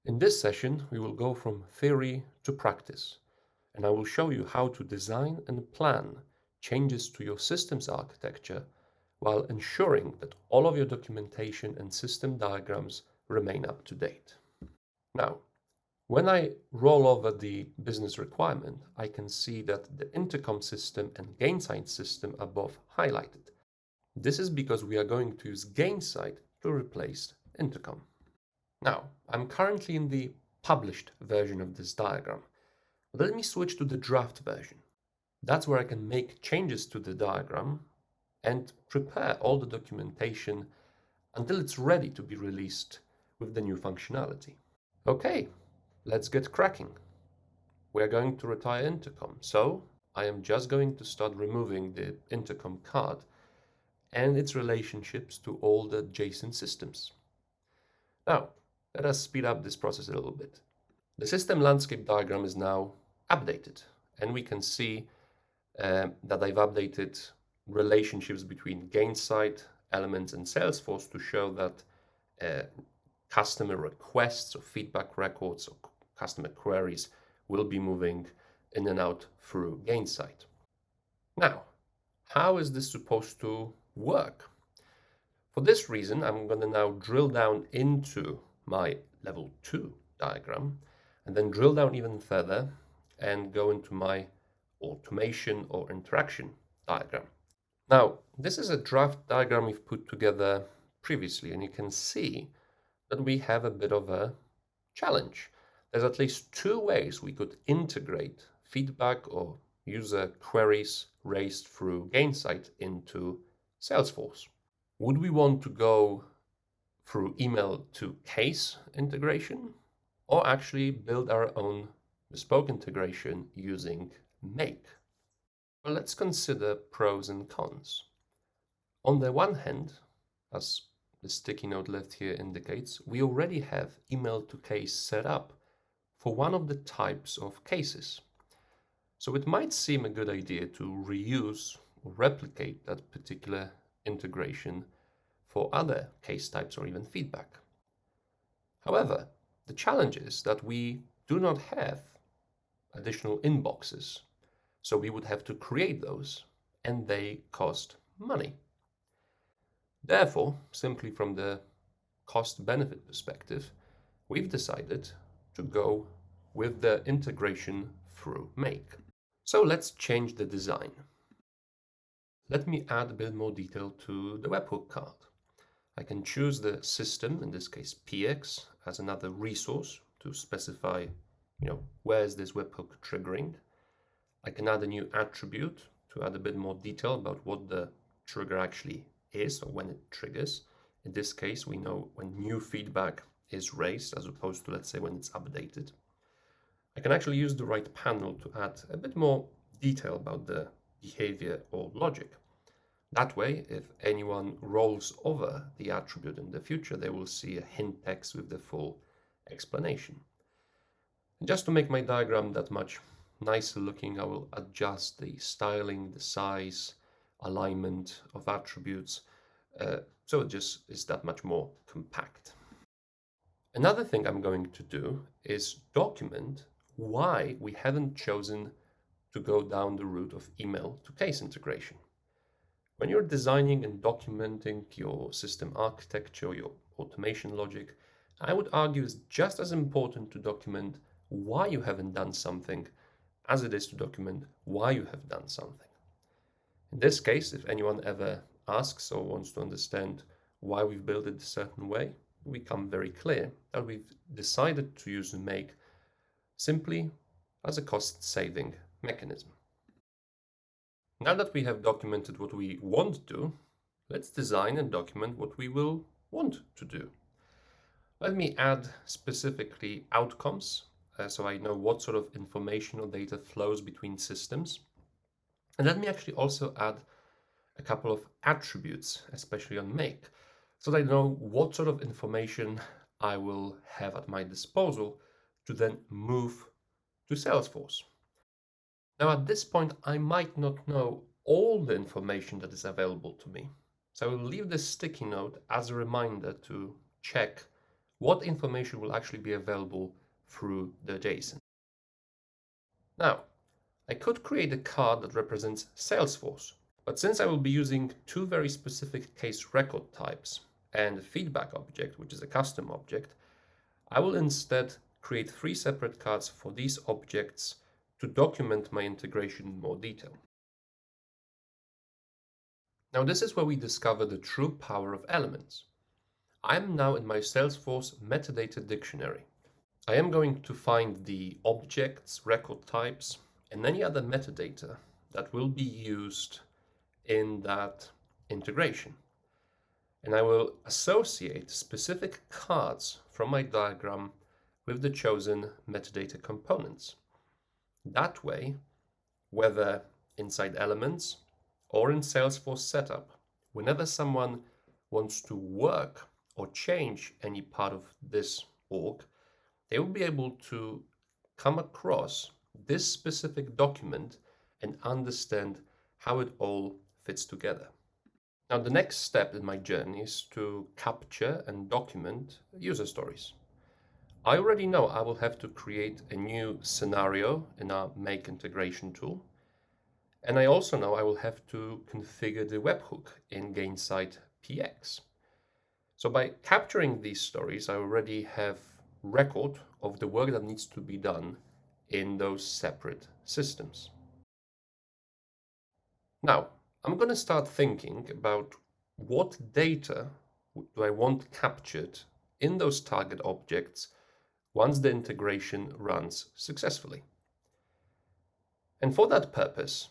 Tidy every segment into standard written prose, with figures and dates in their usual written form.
In this session, we will go from theory to practice, and I will show you how to design and plan changes to your system's architecture while ensuring that all of your documentation and system diagrams remain up to date. Now, when I roll over the business requirement, I can see that the intercom system and Gainsight system are both highlighted. This is because we are going to use Gainsight to replace intercom. Now, I'm currently in the published version of this diagram. But let me switch to the draft version. That's where I can make changes to the diagram and prepare all the documentation until it's ready to be released with the new functionality. Okay, let's get cracking. We're going to retire intercom, so I am just going to start removing the intercom card and its relationships to all the adjacent systems. Now, let us speed up this process a little bit. The system landscape diagram is now updated, and we can see that I've updated relationships between Gainsight, Elements, and Salesforce to show that customer requests or feedback records or customer queries will be moving in and out through Gainsight. Now, how is this supposed to work? For this reason, I'm going to now drill down into my level 2 diagram and then drill down even further and go into my automation or interaction diagram. Now, this is a draft diagram we've put together previously, and you can see that we have a bit of a challenge. There's at least two ways we could integrate feedback or user queries raised through Gainsight into Salesforce. Would we want to go through email to case integration or actually build our own bespoke integration using Make? Well, let's consider pros and cons. On the one hand, as the sticky note left here indicates, we already have email to case set up for one of the types of cases. So it might seem a good idea to reuse or replicate that particular integration for other case types or even feedback. However, the challenge is that we do not have additional inboxes, so we would have to create those, and they cost money. Therefore, simply from the cost-benefit perspective, we've decided to go with the integration through Make. So let's change the design. Let me add a bit more detail to the webhook card. I can choose the system, in this case PX, as another resource to specify, where is this webhook triggering. I can add a new attribute to add a bit more detail about what the trigger actually is or when it triggers. In this case, we know when new feedback is raised as opposed to, let's say, when it's updated. I can actually use the right panel to add a bit more detail about the behavior or logic. That way, if anyone rolls over the attribute in the future, they will see a hint text with the full explanation. And just to make my diagram that much nicer looking, I will adjust the styling, the size, alignment of attributes, so it just is that much more compact. Another thing I'm going to do is document why we haven't chosen to go down the route of email to case integration. When you're designing and documenting your system architecture, your automation logic, I would argue it's just as important to document why you haven't done something as it is to document why you have done something. In this case, if anyone ever asks or wants to understand why we've built it a certain way, we become very clear that we've decided to use Make simply as a cost-saving mechanism. Now that we have documented what we want to do, let's design and document what we will want to do. Let me add specifically outcomes, so I know what sort of information or data flows between systems. And let me actually also add a couple of attributes, especially on Make, so that I know what sort of information I will have at my disposal to then move to Salesforce. Now, at this point, I might not know all the information that is available to me. So I will leave this sticky note as a reminder to check what information will actually be available through the JSON. Now, I could create a card that represents Salesforce, but since I will be using two very specific case record types and a feedback object, which is a custom object, I will instead create three separate cards for these objects to document my integration in more detail. Now, this is where we discover the true power of elements. I am now in my Salesforce metadata dictionary. I am going to find the objects, record types, and any other metadata that will be used in that integration. And I will associate specific cards from my diagram with the chosen metadata components. That way, whether inside Elements or in Salesforce Setup, whenever someone wants to work or change any part of this org, they will be able to come across this specific document and understand how it all fits together. Now, the next step in my journey is to capture and document user stories. I already know I will have to create a new scenario in our Make integration tool. And I also know I will have to configure the webhook in Gainsight PX. So by capturing these stories, I already have record of the work that needs to be done in those separate systems. Now, I'm going to start thinking about what data do I want captured in those target objects once the integration runs successfully. And for that purpose,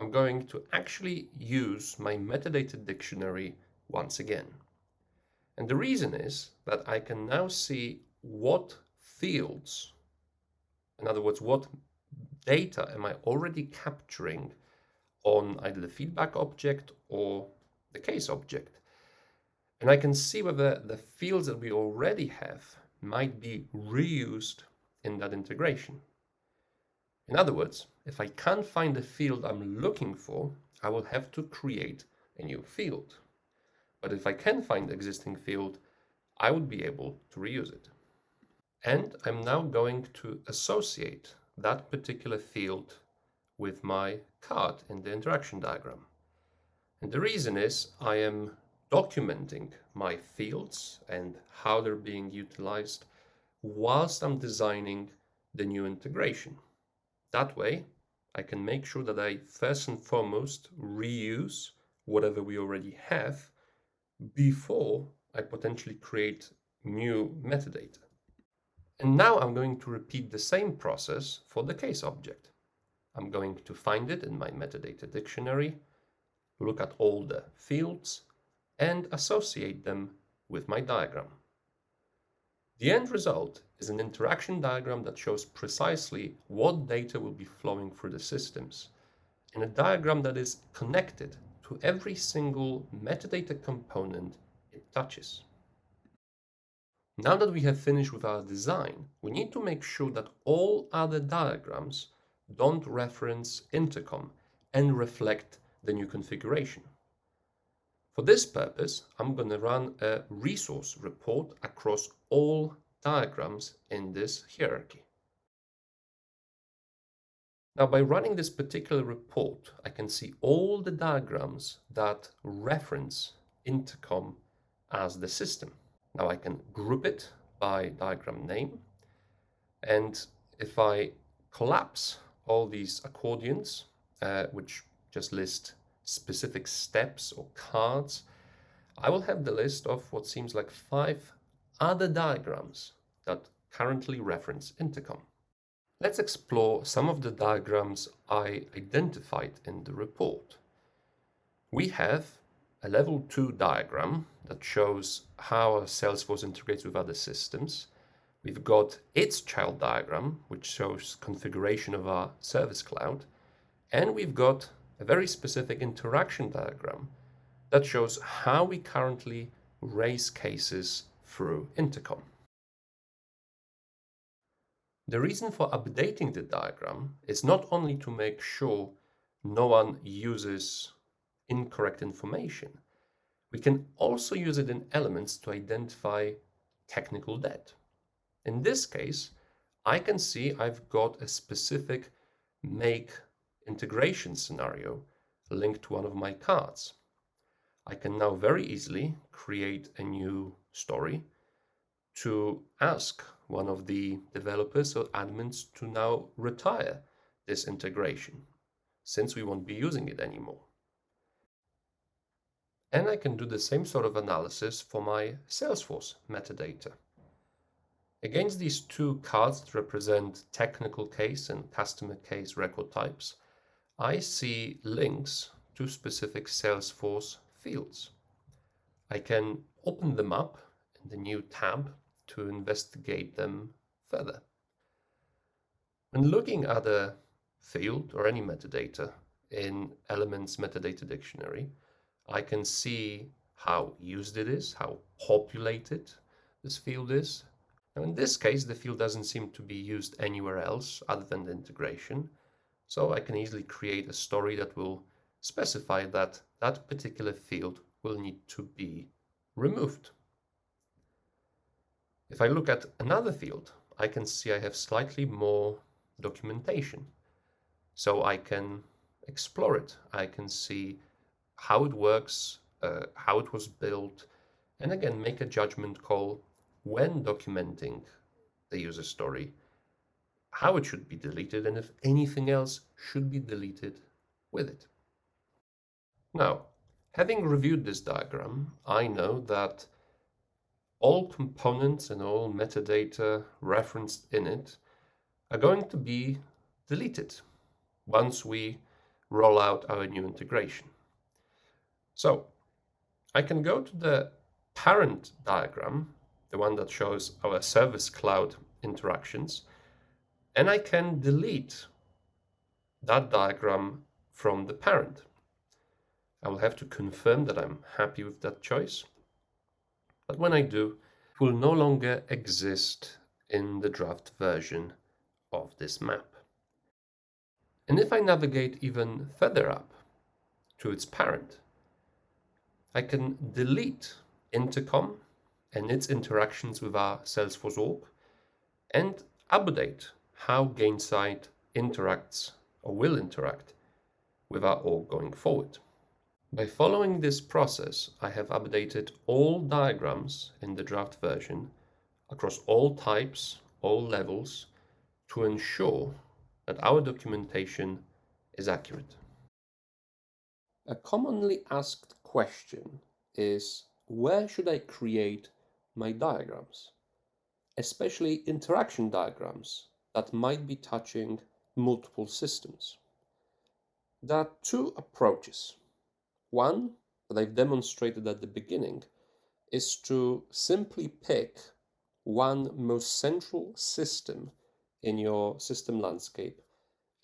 I'm going to actually use my metadata dictionary once again. And the reason is that I can now see what fields, in other words, what data am I already capturing on either the feedback object or the case object. And I can see whether the fields that we already have might be reused in that integration. In other words, if I can't find the field I'm looking for, I will have to create a new field. But if I can find the existing field, I would be able to reuse it. And I'm now going to associate that particular field with my card in the interaction diagram. And the reason is I am documenting my fields and how they're being utilized whilst I'm designing the new integration. That way, I can make sure that I first and foremost reuse whatever we already have before I potentially create new metadata. And now I'm going to repeat the same process for the case object. I'm going to find it in my metadata dictionary, look at all the fields, and associate them with my diagram. The end result is an interaction diagram that shows precisely what data will be flowing through the systems, and a diagram that is connected to every single metadata component it touches. Now that we have finished with our design, we need to make sure that all other diagrams don't reference intercom and reflect the new configuration. For this purpose, I'm going to run a resource report across all diagrams in this hierarchy. Now, by running this particular report, I can see all the diagrams that reference intercom as the system. Now I can group it by diagram name. And if I collapse all these accordions, which just list specific steps or cards, I will have the list of what seems like 5 other diagrams that currently reference intercom. Let's explore some of the diagrams I identified in the report. We have a level 2 diagram that shows how Salesforce integrates with other systems. We've got its child diagram, which shows configuration of our Service Cloud. And we've got a very specific interaction diagram that shows how we currently raise cases through intercom. The reason for updating the diagram is not only to make sure no one uses incorrect information. We can also use it in Elements to identify technical debt. In this case, I can see I've got a specific make integration scenario linked to one of my cards. I can now very easily create a new story to ask one of the developers or admins to now retire this integration, since we won't be using it anymore. And I can do the same sort of analysis for my Salesforce metadata. Against these two cards that represent technical case and customer case record types, I see links to specific Salesforce fields. I can open them up in the new tab to investigate them further. When looking at a field or any metadata in Elements Metadata Dictionary, I can see how used it is, how populated this field is. Now in this case, the field doesn't seem to be used anywhere else other than the integration, so I can easily create a story that will specify that that particular field will need to be removed. If I look at another field, I can see I have slightly more documentation. So I can explore it. I can see how it works, how it was built, and again, make a judgment call when documenting the user story, how it should be deleted, and if anything else should be deleted with it. Now, having reviewed this diagram, I know that all components and all metadata referenced in it are going to be deleted once we roll out our new integration. So I can go to the parent diagram, the one that shows our Service Cloud interactions, and I can delete that diagram from the parent. I will have to confirm that I'm happy with that choice. But when I do, it will no longer exist in the draft version of this map. And if I navigate even further up to its parent, I can delete Intercom and its interactions with our Salesforce org and update how Gainsight interacts or will interact with our org going forward. By following this process, I have updated all diagrams in the draft version across all types, all levels, to ensure that our documentation is accurate. A commonly asked question is, where should I create my diagrams? Especially interaction diagrams that might be touching multiple systems. There are two approaches. One, that I've demonstrated at the beginning, is to simply pick one most central system in your system landscape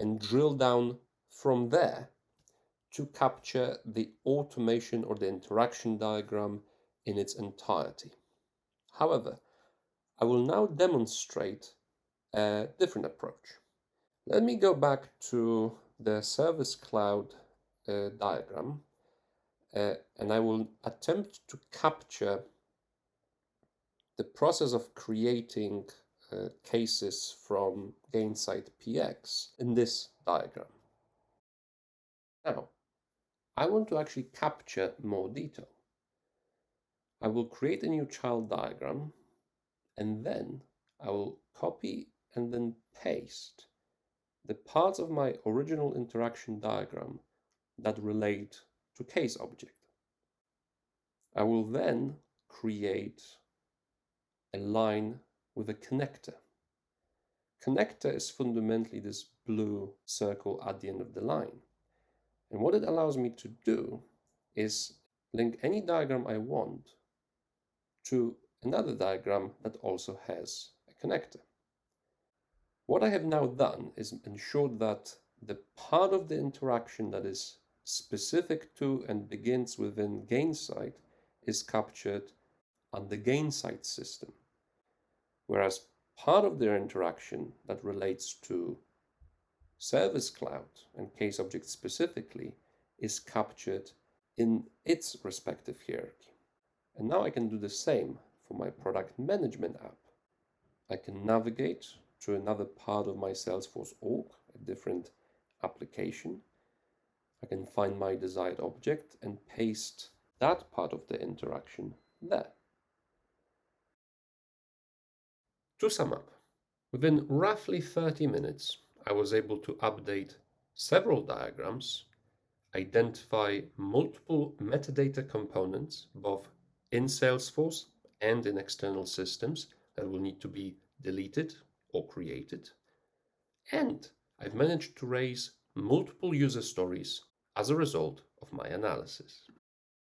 and drill down from there to capture the automation or the interaction diagram in its entirety. However, I will now demonstrate a different approach. Let me go back to the Service Cloud diagram, and I will attempt to capture the process of creating cases from Gainsight PX in this diagram. Now, I want to actually capture more detail. I will create a new child diagram, and then I will copy and then paste the parts of my original interaction diagram that relate to case object. I will then create a line with a connector. Connector is fundamentally this blue circle at the end of the line. And what it allows me to do is link any diagram I want to another diagram that also has a connector. What I have now done is ensured that the part of the interaction that is specific to and begins within Gainsight is captured on the Gainsight system, whereas part of their interaction that relates to Service Cloud and case object specifically is captured in its respective hierarchy. And now I can do the same for my product management app. I can navigate to another part of my Salesforce org, a different application. I can find my desired object and paste that part of the interaction there. To sum up, within roughly 30 minutes, I was able to update several diagrams, identify multiple metadata components, both in Salesforce and in external systems that will need to be deleted or created. And I've managed to raise multiple user stories as a result of my analysis.